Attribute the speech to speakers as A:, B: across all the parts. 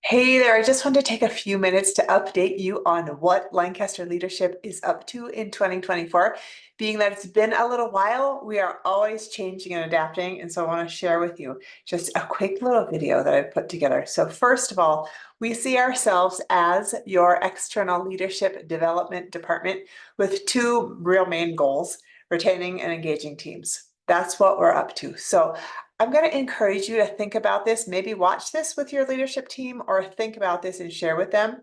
A: Hey there, I just wanted to take a few minutes to update you on what Lancaster leadership is up to in 2024. Being that it's been a little while, we are always changing and adapting, and so I want to share with you just a quick little video that I've put together. So first of all, we see ourselves as your external leadership development department with two real main goals: retaining and engaging teams. That's what we're up to. So I'm going to encourage you to think about this, maybe watch this with your leadership team or think about this and share with them.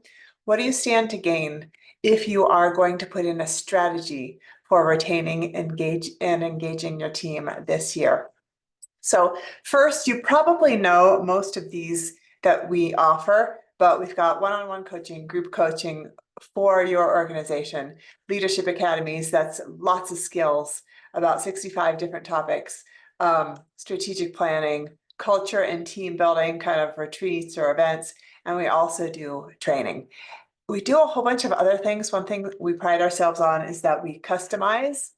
A: What do you stand to gain if you are going to put in a strategy for retaining, engaging your team this year? So first, you probably know most of these that we offer, but we've got one-on-one coaching, group coaching for your organization, leadership academies, that's lots of skills, about 65 different topics, strategic planning, culture and team building kind of retreats or events, and we also do training. We do a whole bunch of other things. One thing we pride ourselves on is that we customize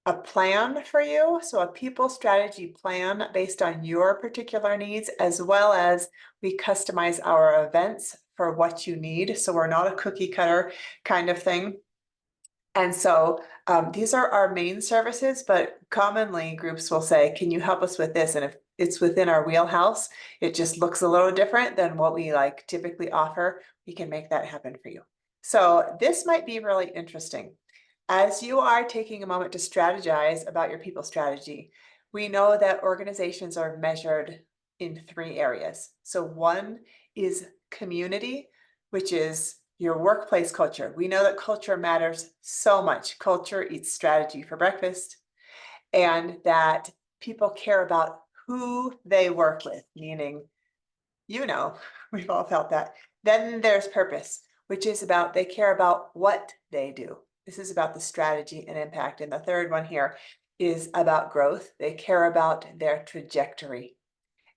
A: a plan for you, so a people strategy plan based on your particular needs, as well as we customize our events for what you need. So we're not a cookie cutter kind of thing. And so these are our main services, but commonly groups will say, can you help us with this? And if it's within our wheelhouse, it just looks a little different than what we like typically offer, we can make that happen for you. So this might be really interesting. As you are taking a moment to strategize about your people strategy, we know that organizations are measured in three areas. So one is community, which is your workplace culture. We know that culture matters so much. Culture eats strategy for breakfast, and that people care about who they work with, meaning, we've all felt that. Then there's purpose, which is about they care about what they do. This is about the strategy and impact. And the third one here is about growth. They care about their trajectory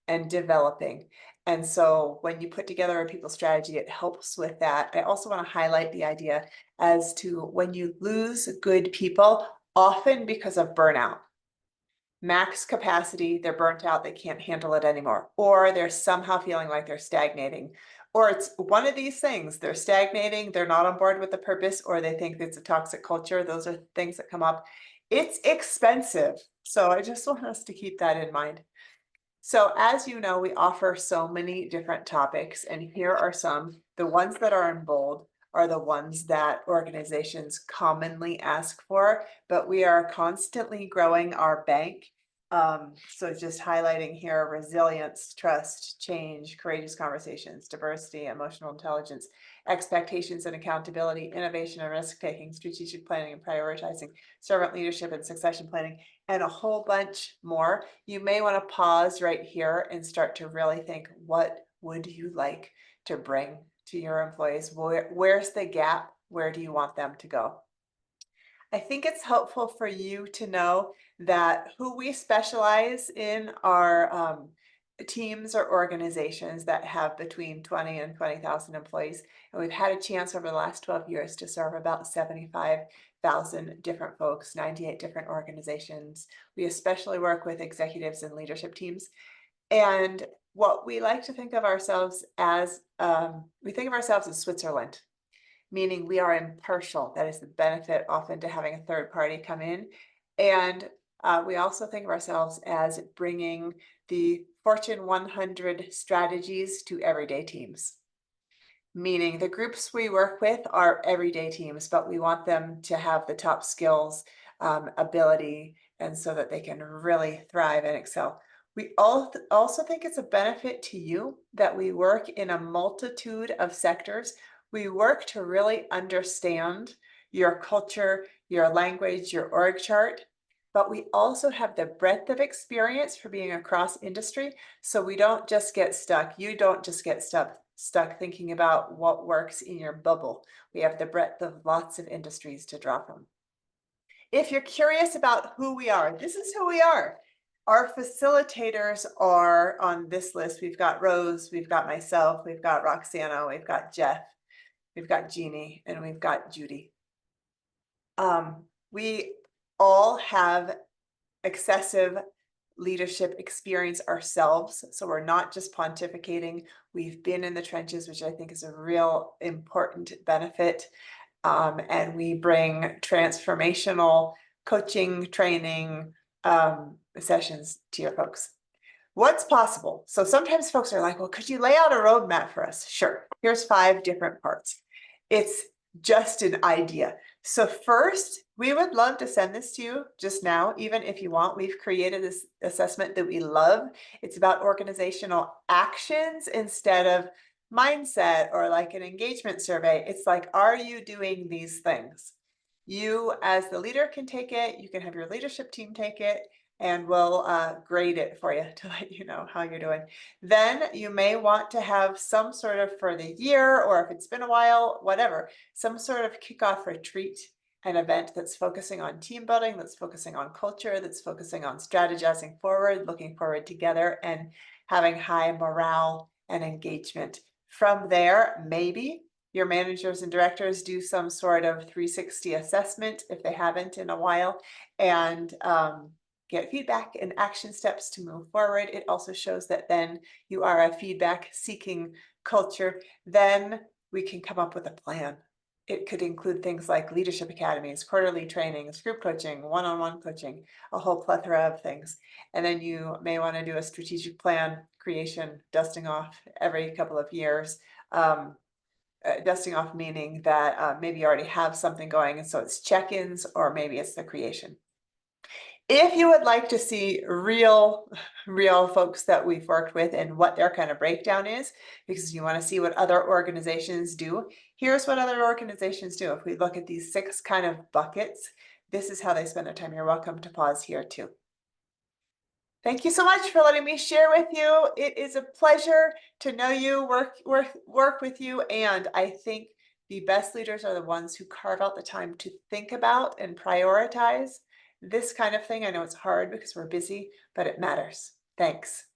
A: and developing. And so when you put together a people strategy, it helps with that. I also want to highlight the idea as to when you lose good people, often because of burnout. Max capacity, they're burnt out, they can't handle it anymore, or they're somehow feeling like they're stagnating, or it's one of these things: they're stagnating, they're not on board with the purpose, or they think it's a toxic culture. Those are things that come up. It's expensive, so I just want us to keep that in mind. So as you know, we offer so many different topics, and here are some. The ones that are in bold are the ones that organizations commonly ask for, but we are constantly growing our bank. So just highlighting here: resilience, trust, change, courageous conversations, diversity, emotional intelligence, expectations and accountability, innovation and risk-taking, strategic planning and prioritizing, servant leadership and succession planning, and a whole bunch more. You may want to pause right here and start to really think, what would you like to bring to your employees? Where's the gap? Where do you want them to go? I think it's helpful for you to know that who we specialize in are teams or organizations that have between 20 and 20,000 employees. And we've had a chance over the last 12 years to serve about 75,000 different folks, 98 different organizations. We especially work with executives and leadership teams. And what we like to think of ourselves as, we think of ourselves as Switzerland, meaning we are impartial. That is the benefit often to having a third party come in. And we also think of ourselves as bringing the Fortune 100 strategies to everyday teams, meaning the groups we work with are everyday teams, but we want them to have the top skills, ability, and so that they can really thrive and excel. We also think it's a benefit to you that we work in a multitude of sectors. We work to really understand your culture, your language, your org chart, but we also have the breadth of experience for being across industry. So we don't just get stuck. You don't just get stuck thinking about what works in your bubble. We have the breadth of lots of industries to draw from. If you're curious about who we are, this is who we are. Our facilitators are on this list. We've got Rose, we've got myself, we've got Roxana, we've got Jeff, we've got Jeannie, and we've got Judy. We all have excessive leadership experience ourselves. So we're not just pontificating. We've been in the trenches, which I think is a real important benefit. And we bring transformational coaching, training, sessions to your folks. What's possible? So sometimes folks are like, well, could you lay out a roadmap for us? Sure. Here's 5 different parts. It's just an idea. So first, we would love to send this to you just now, even if you want. We've created this assessment that we love. It's about organizational actions instead of mindset or like an engagement survey. It's like, are you doing these things? You as the leader can take it. You can have your leadership team take it, and we'll grade it for you to let you know how you're doing. Then you may want to have some sort of, for the year, or if it's been a while, whatever, some sort of kickoff retreat, an event that's focusing on team building, that's focusing on culture, that's focusing on strategizing forward, looking forward together, and having high morale and engagement. From there, maybe your managers and directors do some sort of 360 assessment if they haven't in a while, and get feedback and action steps to move forward. It also shows that then you are a feedback seeking culture. Then we can come up with a plan. It could include things like leadership academies, quarterly trainings, group coaching, one-on-one coaching, a whole plethora of things. And then you may want to do a strategic plan creation, dusting off every couple of years. Dusting off meaning that maybe you already have something going, and so it's check-ins, or maybe it's the creation. If you would like to see real folks that we've worked with and what their kind of breakdown is, because you want to see what other organizations do, here's what other organizations do. If we look at these 6 kind of buckets, this is how they spend their time. You're welcome to pause here too. Thank you so much for letting me share with you. It is a pleasure to know you, work with you, and I think the best leaders are the ones who carve out the time to think about and prioritize this kind of thing. I know it's hard because we're busy, but it matters. Thanks.